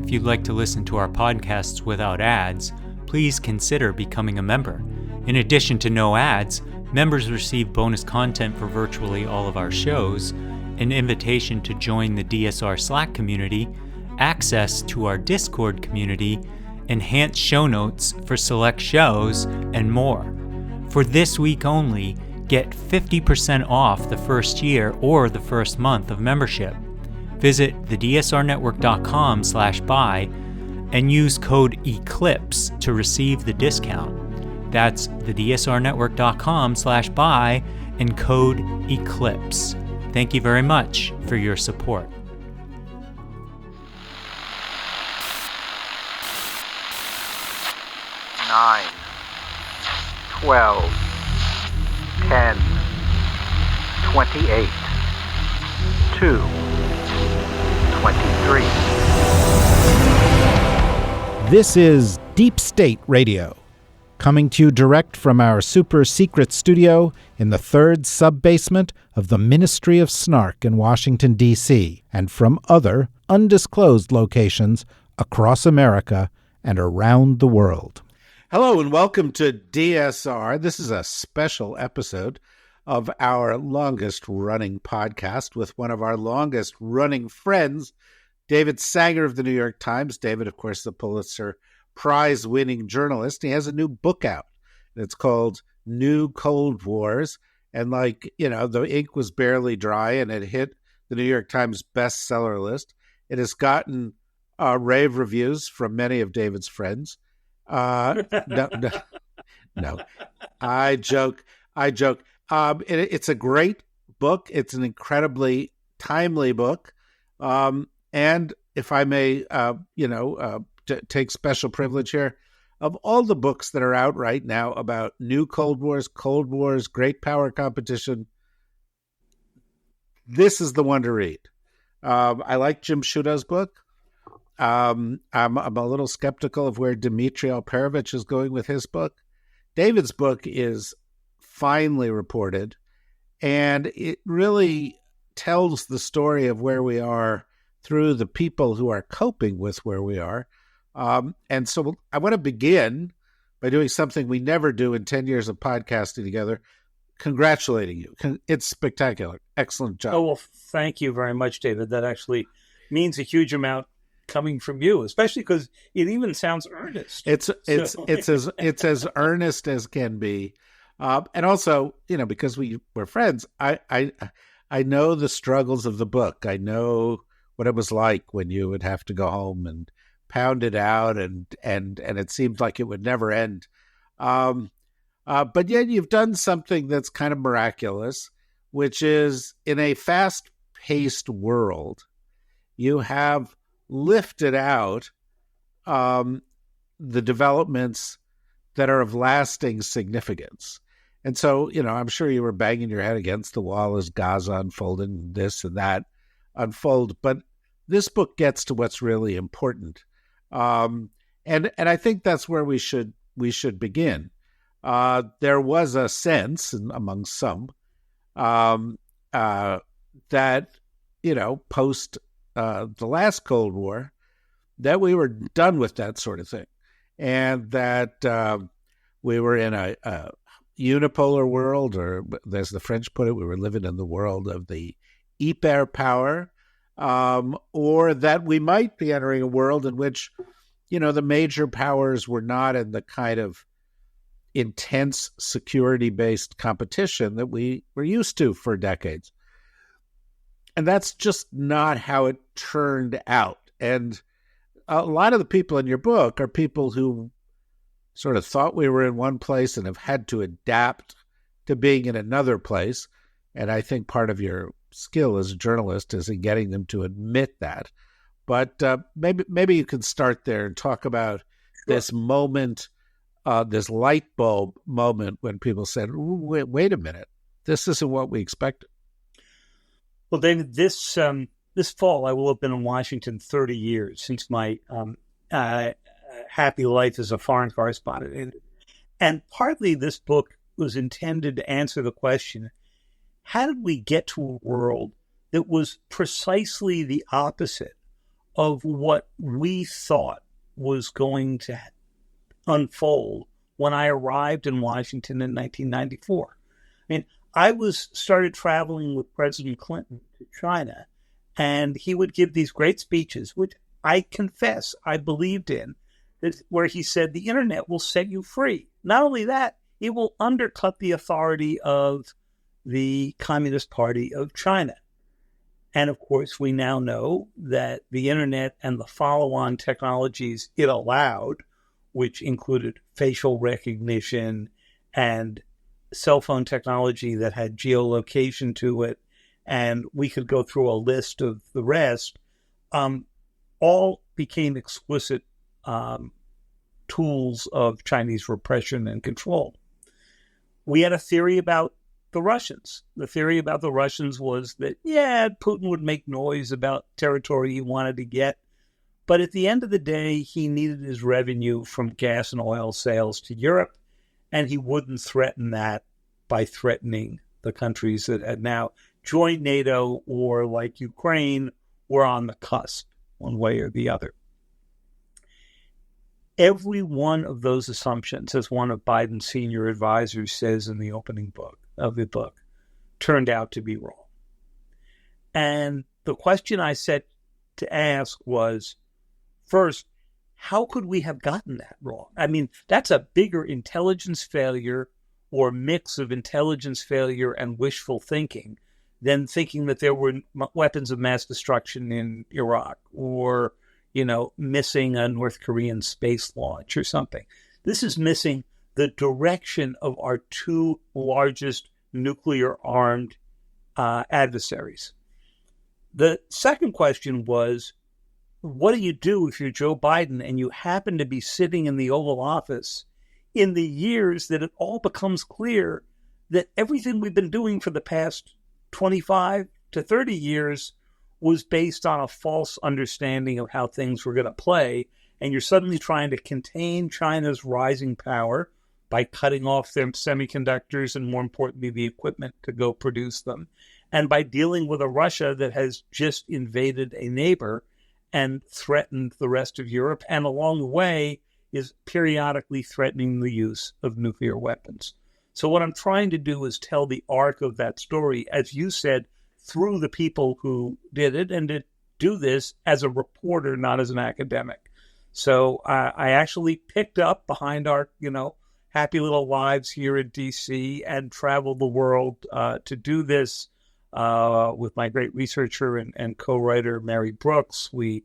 If you'd like to listen to our podcasts without ads, please consider becoming a member. In addition to no ads, members receive bonus content for virtually all of our shows, an invitation to join the DSR Slack community, access to our Discord community, enhanced show notes for select shows, and more. For this week only, get 50% off the first year or the first month of membership. Visit thedsrnetwork.com/buy and use code ECLIPSE to receive the discount. That's thedsrnetwork.com/buy and code ECLIPSE. Thank you very much for your support. 9, 12, 10, 28, 2, 23. This is Deep State Radio, coming to you direct from our super secret studio in the third sub-basement of the Ministry of Snark in Washington, D.C., and from other undisclosed locations across America and around the world. Hello and welcome to DSR. This is a special episode of our longest-running podcast with one of our longest-running friends, David Sanger of the New York Times. David, of course, the Pulitzer Prize-winning journalist. He has a new book out. It's called New Cold Wars. And the ink was barely dry and it hit the New York Times bestseller list. It has gotten rave reviews from many of David's friends. No, I joke. It's a great book. It's an incredibly timely book. And if I may, take special privilege here, of all the books that are out right now about new Cold Wars, great power competition, this is the one to read. I like Jim Sciutto's book. I'm a little skeptical of where Dmitry Alperovitch is going with his book. David's book is finely reported, and it really tells the story of where we are through the people who are coping with where we are. And so I want to begin by doing something we never do in 10 years of podcasting together, congratulating you. It's spectacular. Excellent job. Oh, well, thank you very much, David. That actually means a huge amount coming from you, especially because it even sounds earnest. It's as earnest as can be. And also, because we're friends, I know the struggles of the book. I know what it was like when you would have to go home and pound it out, and it seemed like it would never end. But yet you've done something that's kind of miraculous, which is in a fast-paced world, you have lifted out the developments that are of lasting significance. And so, I'm sure you were banging your head against the wall as Gaza unfolded and this and that unfold. But this book gets to what's really important. And I think that's where we should begin. There was a sense among some that, post the last Cold War, that we were done with that sort of thing. And that we were in a unipolar world, or as the French put it, we were living in the world of the hyperpower, or that we might be entering a world in which, the major powers were not in the kind of intense security-based competition that we were used to for decades. And that's just not how it turned out. And a lot of the people in your book are people who sort of thought we were in one place and have had to adapt to being in another place. And I think part of your skill as a journalist is in getting them to admit that. But maybe you can start there and talk about this moment, this light bulb moment when people said, wait a minute, this isn't what we expected. Well, David, this fall I will have been in Washington 30 years since my happy life as a foreign correspondent. And partly this book was intended to answer the question, how did we get to a world that was precisely the opposite of what we thought was going to unfold when I arrived in Washington in 1994. I mean, I started traveling with President Clinton to China, and he would give these great speeches, which I confess I believed in, where he said the internet will set you free. Not only that, it will undercut the authority of the Communist Party of China. And of course, we now know that the internet and the follow-on technologies it allowed, which included facial recognition and cell phone technology that had geolocation to it, and we could go through a list of the rest, all became explicit tools of Chinese repression and control. We had a theory about the Russians. The theory about the Russians was that, Putin would make noise about territory he wanted to get, but at the end of the day, he needed his revenue from gas and oil sales to Europe, and he wouldn't threaten that by threatening the countries that had now joined NATO or, like Ukraine, were on the cusp, one way or the other. Every one of those assumptions, as one of Biden's senior advisors says in the opening book of the book, turned out to be wrong. And the question I set to ask was, first, how could we have gotten that wrong? I mean, that's a bigger intelligence failure or mix of intelligence failure and wishful thinking than thinking that there were weapons of mass destruction in Iraq or, missing a North Korean space launch or something. This is missing the direction of our two largest nuclear-armed adversaries. The second question was, what do you do if you're Joe Biden and you happen to be sitting in the Oval Office in the years that it all becomes clear that everything we've been doing for the past 25 to 30 years was based on a false understanding of how things were going to play, and you're suddenly trying to contain China's rising power by cutting off their semiconductors and, more importantly, the equipment to go produce them, and by dealing with a Russia that has just invaded a neighbor and threatened the rest of Europe, and along the way is periodically threatening the use of nuclear weapons. So what I'm trying to do is tell the arc of that story, as you said, through the people who did it, and to do this as a reporter, not as an academic. So I actually picked up behind our, happy little lives here in D.C. and traveled the world to do this with my great researcher and co-writer, Mary Brooks. We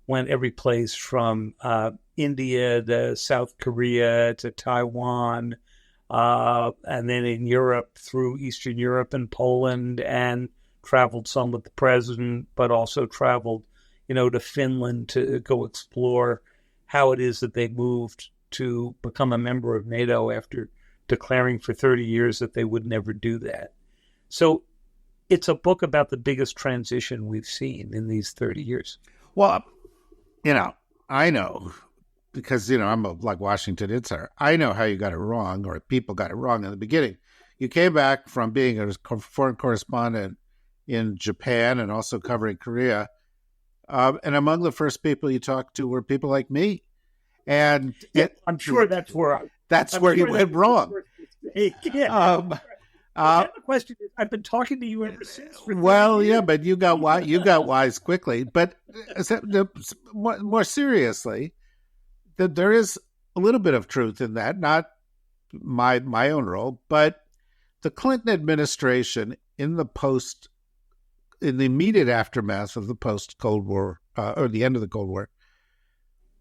went every place from India to South Korea to Taiwan, and then in Europe through Eastern Europe and Poland, and traveled some with the president, but also traveled, to Finland to go explore how it is that they moved to become a member of NATO after declaring for 30 years that they would never do that. So it's a book about the biggest transition we've seen in these 30 years. Well, I know, because, I'm like Washington insider. I know how you got it wrong, or people got it wrong in the beginning. You came back from being a foreign correspondent in Japan and also covering Korea. And among the first people you talked to were people like me. And I'm sure that's where you went wrong. Yeah. The question is, I've been talking to you ever since. But you got wise quickly. But more seriously, that there is a little bit of truth in that, not my own role, but the Clinton administration in the immediate aftermath of the post-Cold War, or the end of the Cold War,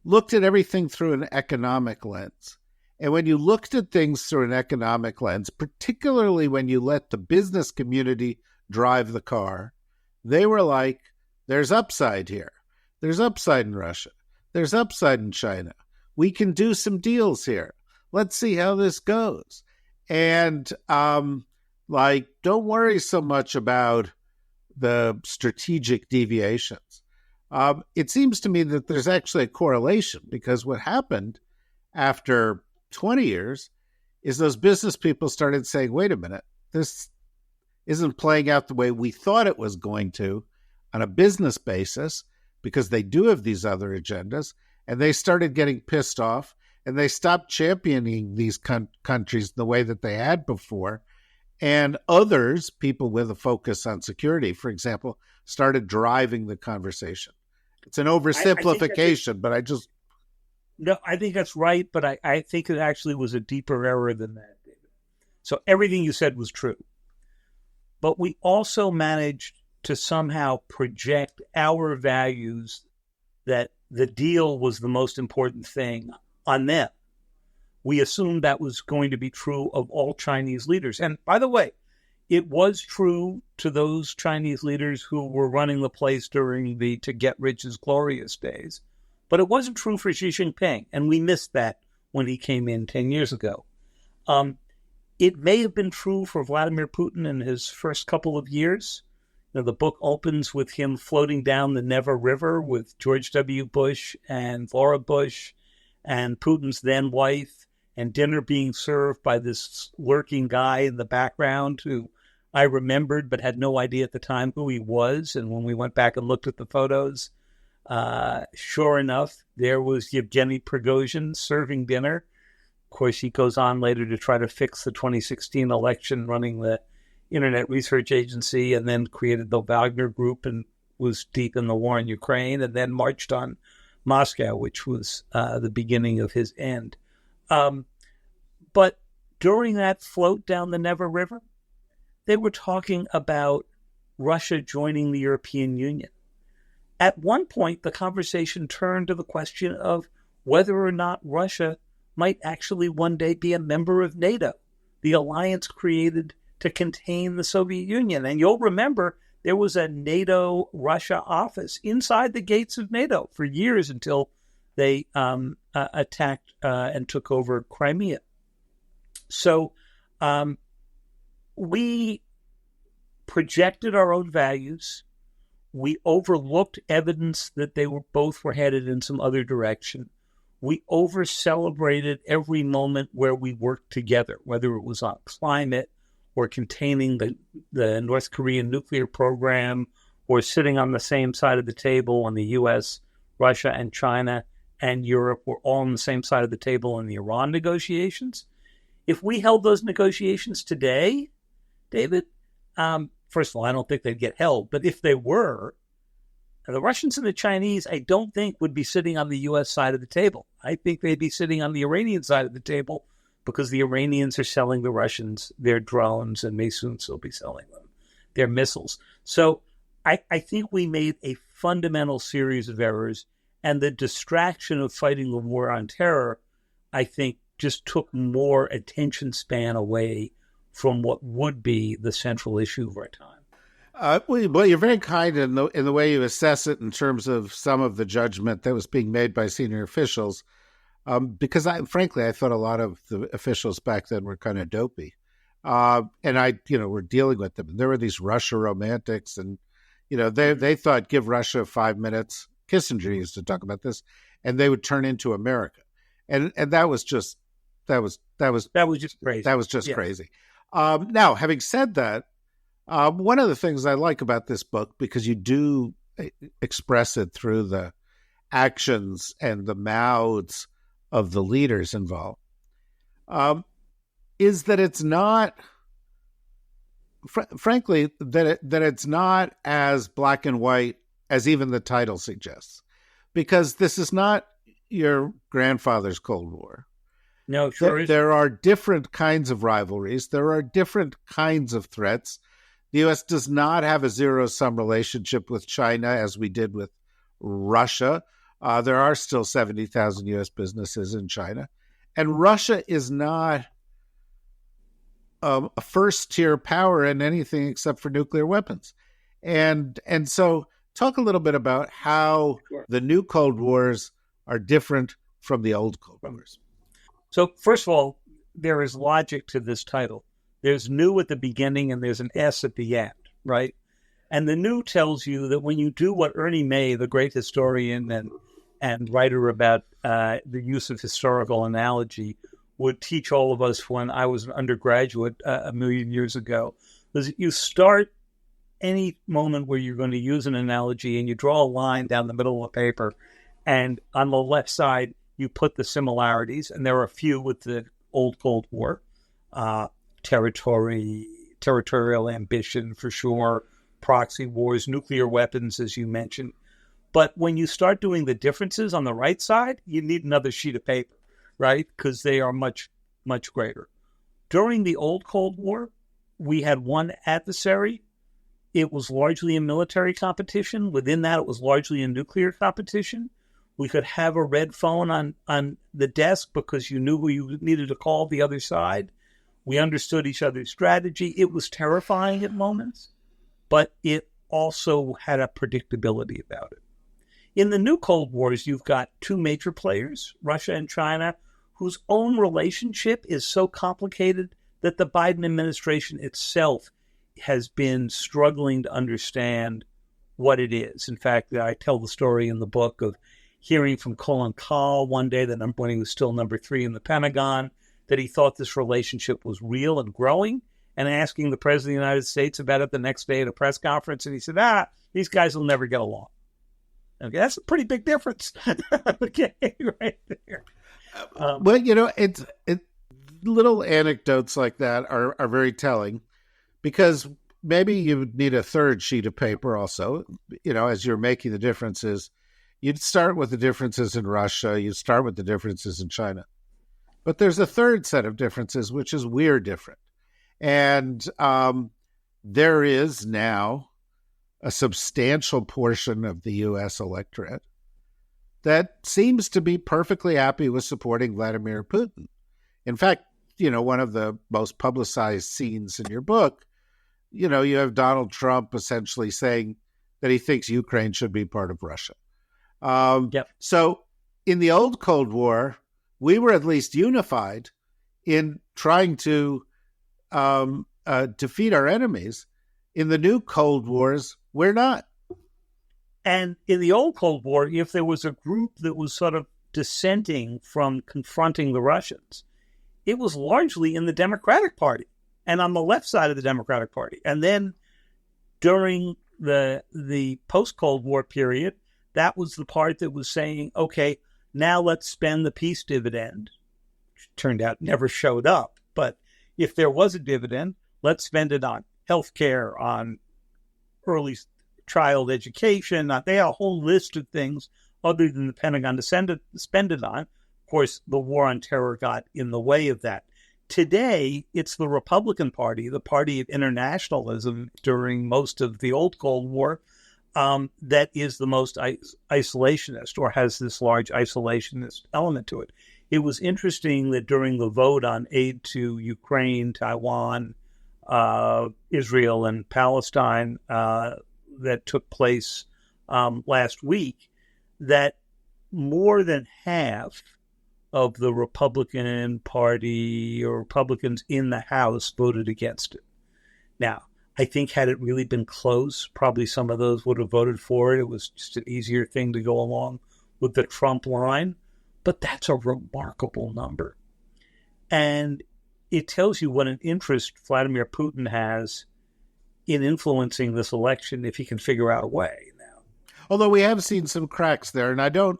looked at everything through an economic lens. And when you looked at things through an economic lens, particularly when you let the business community drive the car, they were like, there's upside here. There's upside in Russia. There's upside in China. We can do some deals here. Let's see how this goes. And don't worry so much about the strategic deviations. It seems to me that there's actually a correlation, because what happened after 20 years is those business people started saying, wait a minute, this isn't playing out the way we thought it was going to on a business basis. because they do have these other agendas, and they started getting pissed off, and they stopped championing these countries the way that they had before. And others, people with a focus on security, for example, started driving the conversation. It's an oversimplification, but I just... No, I think that's right, but I think it actually was a deeper error than that, David. So everything you said was true. But we also managed to somehow project our values that the deal was the most important thing on them. We assumed that was going to be true of all Chinese leaders. And by the way, it was true to those Chinese leaders who were running the place during the to get rich is glorious days. But it wasn't true for Xi Jinping, and we missed that when he came in 10 years ago. It may have been true for Vladimir Putin in his first couple of years. You know, the book opens with him floating down the Neva River with George W. Bush and Laura Bush and Putin's then wife, and dinner being served by this lurking guy in the background who I remembered but had no idea at the time who he was. And when we went back and looked at the photos, sure enough, there was Yevgeny Prigozhin serving dinner. Of course, he goes on later to try to fix the 2016 election, running the Internet Research Agency, and then created the Wagner Group and was deep in the war in Ukraine, and then marched on Moscow, which was the beginning of his end. But during that float down the Neva River, they were talking about Russia joining the European Union. At one point, the conversation turned to the question of whether or not Russia might actually one day be a member of NATO, the alliance created to contain the Soviet Union. And you'll remember there was a NATO Russia office inside the gates of NATO for years until they attacked and took over Crimea. So we projected our own values. We overlooked evidence that they were both were headed in some other direction. We over-celebrated every moment where we worked together, whether it was on climate or containing the North Korean nuclear program or sitting on the same side of the table when the U.S., Russia, and China and Europe were all on the same side of the table in the Iran negotiations. If we held those negotiations today, David, first of all, I don't think they'd get held. But if they were, the Russians and the Chinese, I don't think would be sitting on the U.S. side of the table. I think they'd be sitting on the Iranian side of the table because the Iranians are selling the Russians their drones and may soon still be selling them their missiles. So I think we made a fundamental series of errors, and the distraction of fighting the war on terror, I think, just took more attention span away from what would be the central issue of our time. Well, you're very kind in the way you assess it in terms of some of the judgment that was being made by senior officials, because frankly, I thought a lot of the officials back then were kind of dopey. And we're dealing with them. There were these Russia romantics, and, they thought give Russia 5 minutes. Kissinger used to talk about this, and they would turn into America. And that was just just crazy. That was just crazy. Now, having said that, one of the things I like about this book, because you do express it through the actions and the mouths of the leaders involved, is that it's not, frankly, that it's not as black and white as even the title suggests, because this is not your grandfather's Cold War. No, sure is. There are different kinds of rivalries. There are different kinds of threats. The U.S. does not have a zero-sum relationship with China as we did with Russia. There are still 70,000 U.S. businesses in China. And Russia is not a first-tier power in anything except for nuclear weapons. And so talk a little bit about how the new Cold Wars are different from the old Cold Wars. So first of all, there is logic to this title. There's new at the beginning and there's an S at the end, right? And the new tells you that when you do what Ernie May, the great historian and writer about the use of historical analogy, would teach all of us when I was an undergraduate a million years ago, was that you start any moment where you're going to use an analogy and you draw a line down the middle of the paper, and on the left side, you put the similarities, and there are a few with the old Cold War, territorial ambition for sure, proxy wars, nuclear weapons, as you mentioned. But when you start doing the differences on the right side, you need another sheet of paper, right? Because they are much, much greater. During the old Cold War, we had one adversary. It was largely a military competition. Within that, it was largely a nuclear competition. We could have a red phone on the desk because you knew who you needed to call the other side. We understood each other's strategy. It was terrifying at moments, but it also had a predictability about it. In the new Cold Wars, you've got two major players, Russia and China, whose own relationship is so complicated that the Biden administration itself has been struggling to understand what it is. In fact, I tell the story in the book of hearing from Colin Kahl one day, when he was still number 3 in the Pentagon, that he thought this relationship was real and growing, and asking the President of the United States about it the next day at a press conference. And he said, these guys will never get along. Okay, that's a pretty big difference. Okay, right there. Well, it's little anecdotes like that are very telling, because maybe you need a third sheet of paper also, as you're making the differences. You'd start with the differences in Russia. You'd start with the differences in China. But there's a third set of differences, which is we're different. And there is now a substantial portion of the U.S. electorate that seems to be perfectly happy with supporting Vladimir Putin. In fact, one of the most publicized scenes in your book, you have Donald Trump essentially saying that he thinks Ukraine should be part of Russia. Yep. So in the old Cold War, we were at least unified in trying to defeat our enemies. In the new Cold Wars, we're not. And in the old Cold War, if there was a group that was sort of dissenting from confronting the Russians, it was largely in the Democratic Party and on the left side of the Democratic Party. And then during the post-Cold War period, that was the part that was saying, okay, now let's spend the peace dividend, which turned out never showed up. But if there was a dividend, let's spend it on healthcare, on early child education. They had a whole list of things other than the Pentagon to spend it on. Of course, the war on terror got in the way of that. Today, it's the Republican Party, the party of internationalism during most of the old Cold War, that is the most isolationist, or has this large isolationist element to it. It was interesting that during the vote on aid to Ukraine, Taiwan, Israel, and Palestine that took place last week, that more than half of the Republican Party or Republicans in the House voted against it. Now, I think had it really been close, probably some of those would have voted for it. It was just an easier thing to go along with the Trump line. But that's a remarkable number. And it tells you what an interest Vladimir Putin has in influencing this election if he can figure out a way now. Although we have seen some cracks there, and I don't,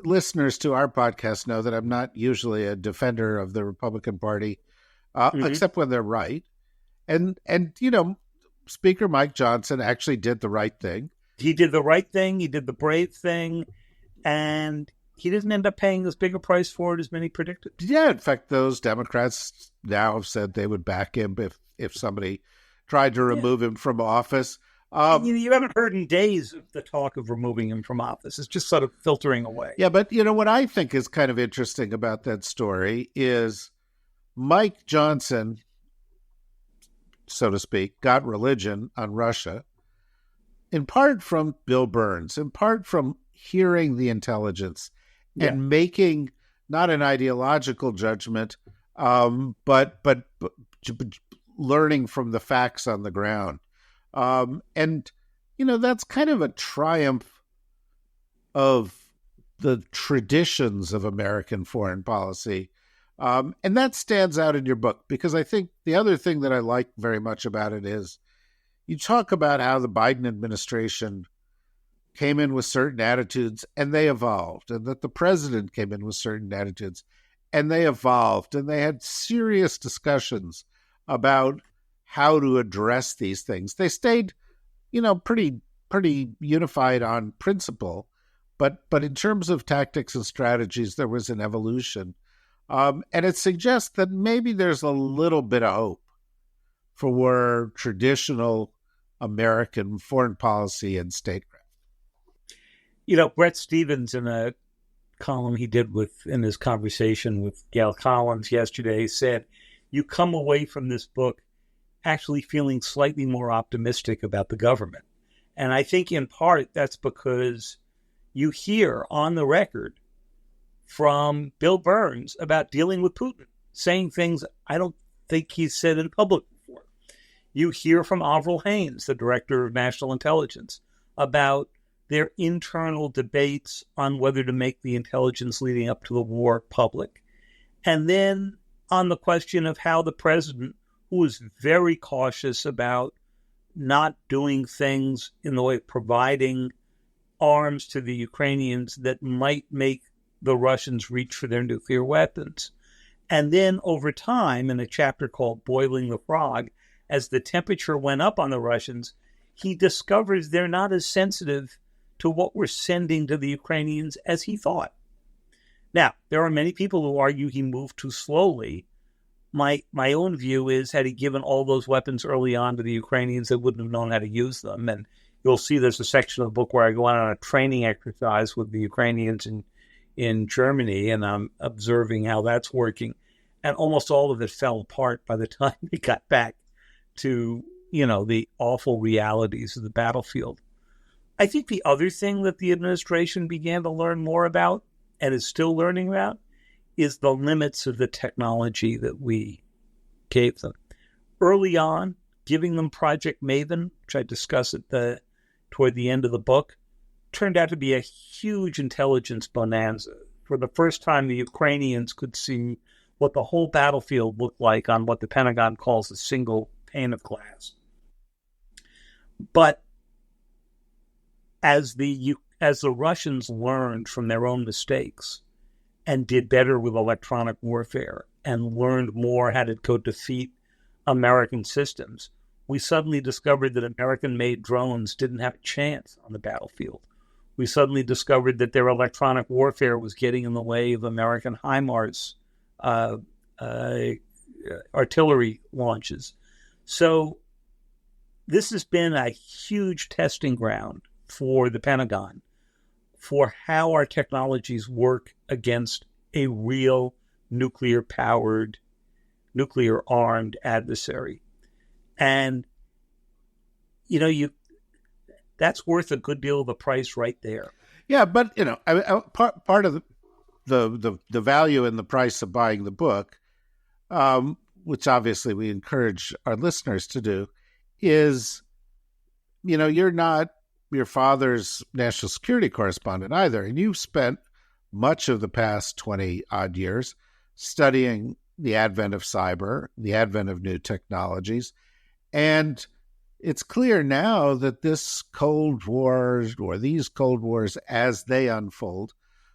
listeners to our podcast know that I'm not usually a defender of the Republican Party, except when they're right. And Speaker Mike Johnson actually did the right thing. He did the right thing. He did the brave thing. And he didn't end up paying as big a price for it as many predicted. Yeah, in fact, those Democrats now have said they would back him if somebody tried to remove him from office. You haven't heard in days of the talk of removing him from office. It's just sort of filtering away. Yeah, but what I think is kind of interesting about that story is Mike Johnson, so to speak, got religion on Russia, in part from Bill Burns, in part from hearing the intelligence and making not an ideological judgment, but learning from the facts on the ground. That's kind of a triumph of the traditions of American foreign policy. And that stands out in your book, because I think the other thing that I like very much about it is you talk about how the Biden administration came in with certain attitudes and they evolved, and that the president came in with certain attitudes and they evolved, and they had serious discussions about how to address these things. They stayed, pretty unified on principle, but in terms of tactics and strategies, there was an evolution. And it suggests that maybe there's a little bit of hope for traditional American foreign policy and statecraft. Bret Stephens, in a column he did in his conversation with Gail Collins yesterday, said, you come away from this book actually feeling slightly more optimistic about the government. And I think in part that's because you hear on the record from Bill Burns about dealing with Putin, saying things I don't think he's said in public before. You hear from Avril Haines, the director of national intelligence, about their internal debates on whether to make the intelligence leading up to the war public. And then on the question of how the president, who was very cautious about not doing things in the way of providing arms to the Ukrainians that might make the Russians reach for their nuclear weapons. And then over time, in a chapter called Boiling the Frog, as the temperature went up on the Russians, he discovers they're not as sensitive to what we're sending to the Ukrainians as he thought. Now, there are many people who argue he moved too slowly. My own view is, had he given all those weapons early on to the Ukrainians, they wouldn't have known how to use them. And you'll see there's a section of the book where I go on a training exercise with the Ukrainians in Germany, and I'm observing how that's working. And almost all of it fell apart by the time they got back to, the awful realities of the battlefield. I think the other thing that the administration began to learn more about, and is still learning about, is the limits of the technology that we gave them. Early on, giving them Project Maven, which I discuss toward the end of the book, turned out to be a huge intelligence bonanza. For the first time, the Ukrainians could see what the whole battlefield looked like on what the Pentagon calls a single pane of glass. But as the Russians learned from their own mistakes and did better with electronic warfare and learned more how to go defeat American systems, we suddenly discovered that American-made drones didn't have a chance on the battlefield. We suddenly discovered that their electronic warfare was getting in the way of American HIMARS artillery launches. So this has been a huge testing ground for the Pentagon for how our technologies work against a real nuclear-armed adversary. And, that's worth a good deal of the price right there. Yeah, but, part of the value and the price of buying the book, which obviously we encourage our listeners to do, is, you're not your father's national security correspondent either. And you've spent much of the past 20-odd years studying the advent of cyber, the advent of new technologies. And it's clear now that this Cold War, or these Cold Wars as they unfold,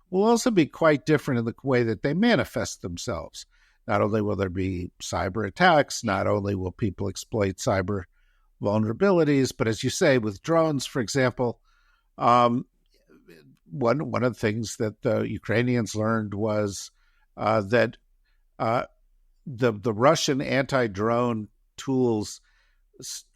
will also be quite different in the way that they manifest themselves. Not only will there be cyber attacks, not only will people exploit cyber vulnerabilities, but as you say, with drones, for example, one of the things that the Ukrainians learned was that the Russian anti-drone tools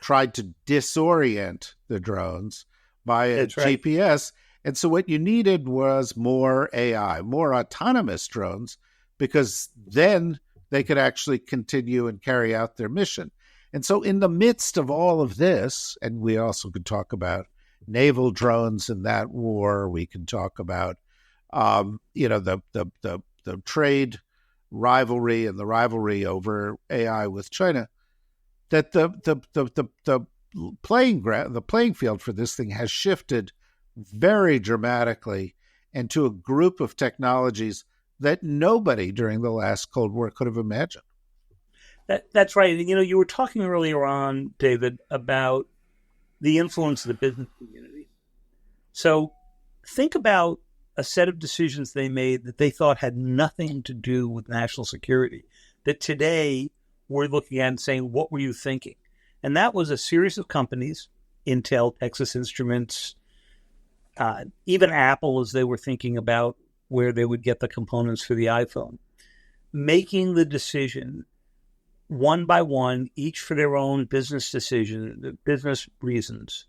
tried to disorient the drones via GPS. And so what you needed was more AI, more autonomous drones, because then they could actually continue and carry out their mission. And so in the midst of all of this, and we also could talk about naval drones in that war, we can talk about, the trade rivalry and the rivalry over AI with China, that the playing field for this thing has shifted very dramatically into a group of technologies that nobody during the last Cold War could have imagined. That's right. You were talking earlier on, David, about the influence of the business community. So think about a set of decisions they made that they thought had nothing to do with national security, that today we're looking at and saying, what were you thinking? And that was a series of companies, Intel, Texas Instruments, even Apple, as they were thinking about where they would get the components for the iPhone, making the decision one by one, each for their own business decision, business reasons,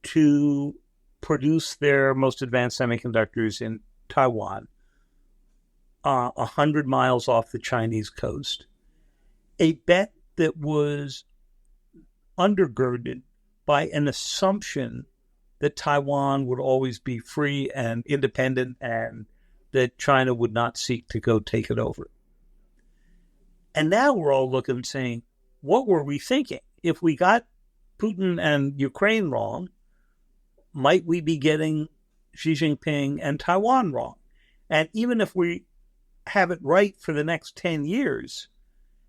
to produce their most advanced semiconductors in Taiwan, 100 miles off the Chinese coast. A bet that was undergirded by an assumption that Taiwan would always be free and independent and that China would not seek to go take it over. And now we're all looking and saying, what were we thinking? If we got Putin and Ukraine wrong, might we be getting Xi Jinping and Taiwan wrong? And even if we have it right for the next 10 years,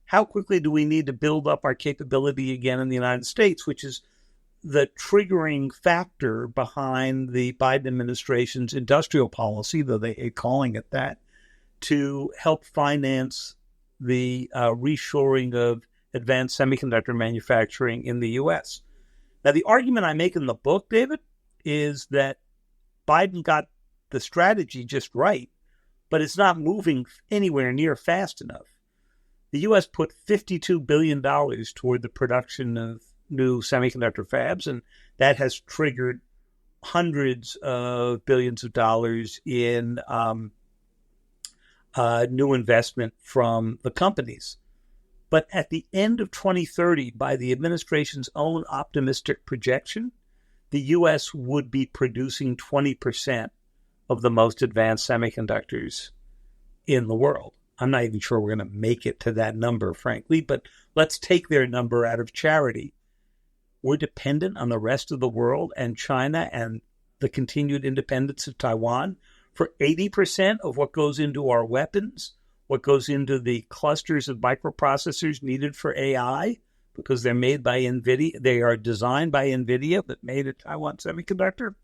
how quickly do we need to build up our capability again in the United States, which is the triggering factor behind the Biden administration's industrial policy, though they hate calling it that, to help finance the reshoring of advanced semiconductor manufacturing in the U.S. Now, the argument I make in the book, David, is that Biden got the strategy just right, but it's not moving anywhere near fast enough. The U.S. put $52 billion toward the production of new semiconductor fabs, and that has triggered hundreds of billions of dollars in new investment from the companies. But at the end of 2030, by the administration's own optimistic projection, the U.S. would be producing 20% of the most advanced semiconductors in the world. I'm not even sure we're going to make it to that number, frankly, but let's take their number out of charity. We're dependent on the rest of the world and China and the continued independence of Taiwan for 80% of what goes into our weapons, what goes into the clusters of microprocessors needed for AI, because they're made by NVIDIA. They are designed by NVIDIA, but made at Taiwan Semiconductor.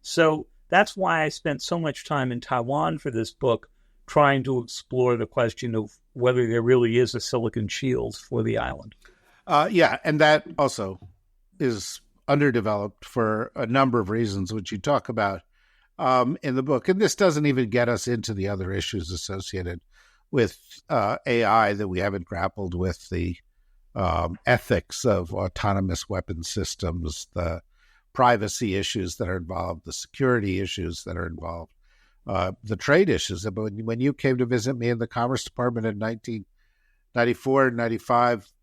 So that's why I spent so much time in Taiwan for this book, trying to explore the question of whether there really is a silicon shield for the island. Yeah, and that also is underdeveloped for a number of reasons, which you talk about in the book. And this doesn't even get us into the other issues associated with AI that we haven't grappled with, the ethics of autonomous weapon systems, the privacy issues that are involved, the security issues that are involved, the trade issues. But when you came to visit me in the Commerce Department in 1994, 95,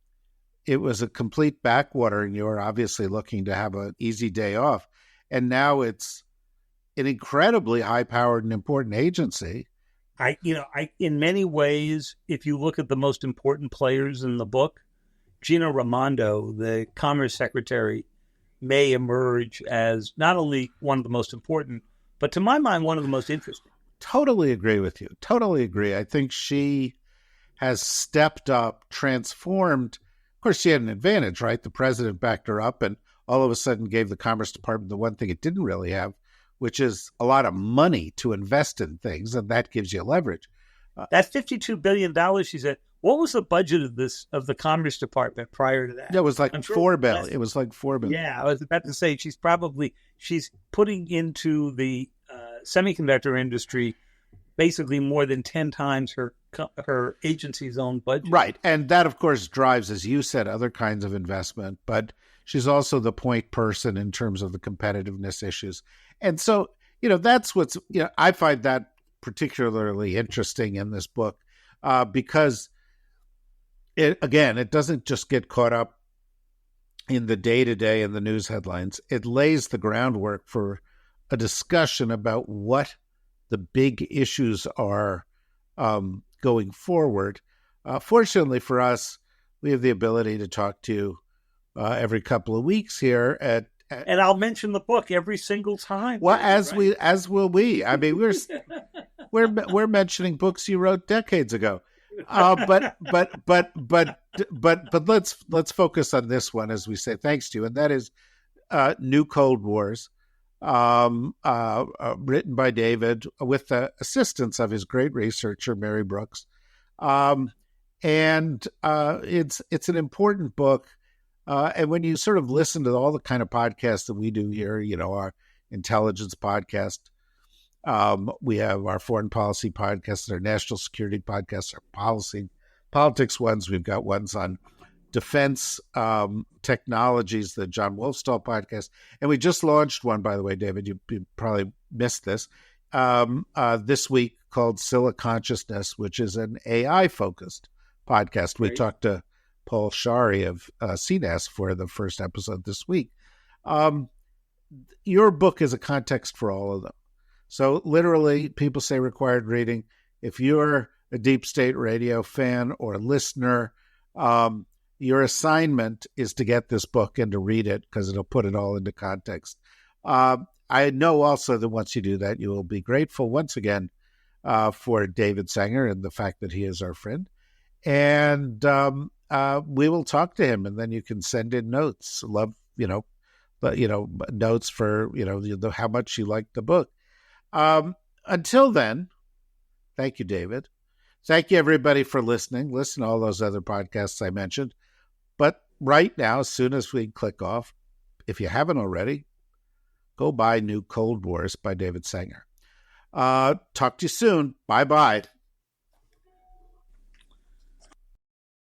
it was a complete backwater, and you were obviously looking to have an easy day off. And now it's an incredibly high-powered and important agency. In many ways, if you look at the most important players in the book, Gina Raimondo, the Commerce Secretary, may emerge as not only one of the most important, but to my mind, one of the most interesting. Totally agree with you. Totally agree. I think she has stepped up, transformed. Of course, she had an advantage, right? The president backed her up and all of a sudden gave the Commerce Department the one thing it didn't really have, which is a lot of money to invest in things, and that gives you leverage. That $52 billion, she said, what was the budget of the Commerce Department prior to that? It was like $4 billion. It was like $4 billion. Yeah, I was about to say she's putting into the semiconductor industry basically more than 10 times her agency's own budget. Right, and that, of course, drives, as you said, other kinds of investment, but she's also the point person in terms of the competitiveness issues. And so, that's what's, I find that particularly interesting in this book because, it doesn't just get caught up in the day-to-day and the news headlines. It lays the groundwork for a discussion about what the big issues are going forward. Fortunately for us, we have the ability to talk to you every couple of weeks here and I'll mention the book every single time. Well, as will we. I mean, we're mentioning books you wrote decades ago. But let's focus on this one, as we say, thanks to you. And that is New Cold Wars, written by David with the assistance of his great researcher, Mary Brooks. And it's an important book. And when you sort of listen to all the kind of podcasts that we do here, our intelligence podcast, we have our foreign policy podcasts, our national security podcasts, our politics ones. We've got ones on defense technologies, the John Wolfstall podcast. And we just launched one, by the way, David, you probably missed this week, called Scylla Consciousness, which is an AI-focused podcast. We talked to Paul Shari of CNAS for the first episode this week. Your book is a context for all of them. So literally, people say required reading. If you're a Deep State Radio fan or listener, your assignment is to get this book and to read it because it'll put it all into context. I know also that once you do that, you will be grateful once again for David Sanger and the fact that he is our friend. And we will talk to him, and then you can send in notes. Notes for how much you like the book. Until then, thank you, David. Thank you, everybody, for listening. Listen to all those other podcasts I mentioned. But right now, as soon as we click off, if you haven't already, go buy New Cold Wars by David Sanger. Talk to you soon. Bye-bye.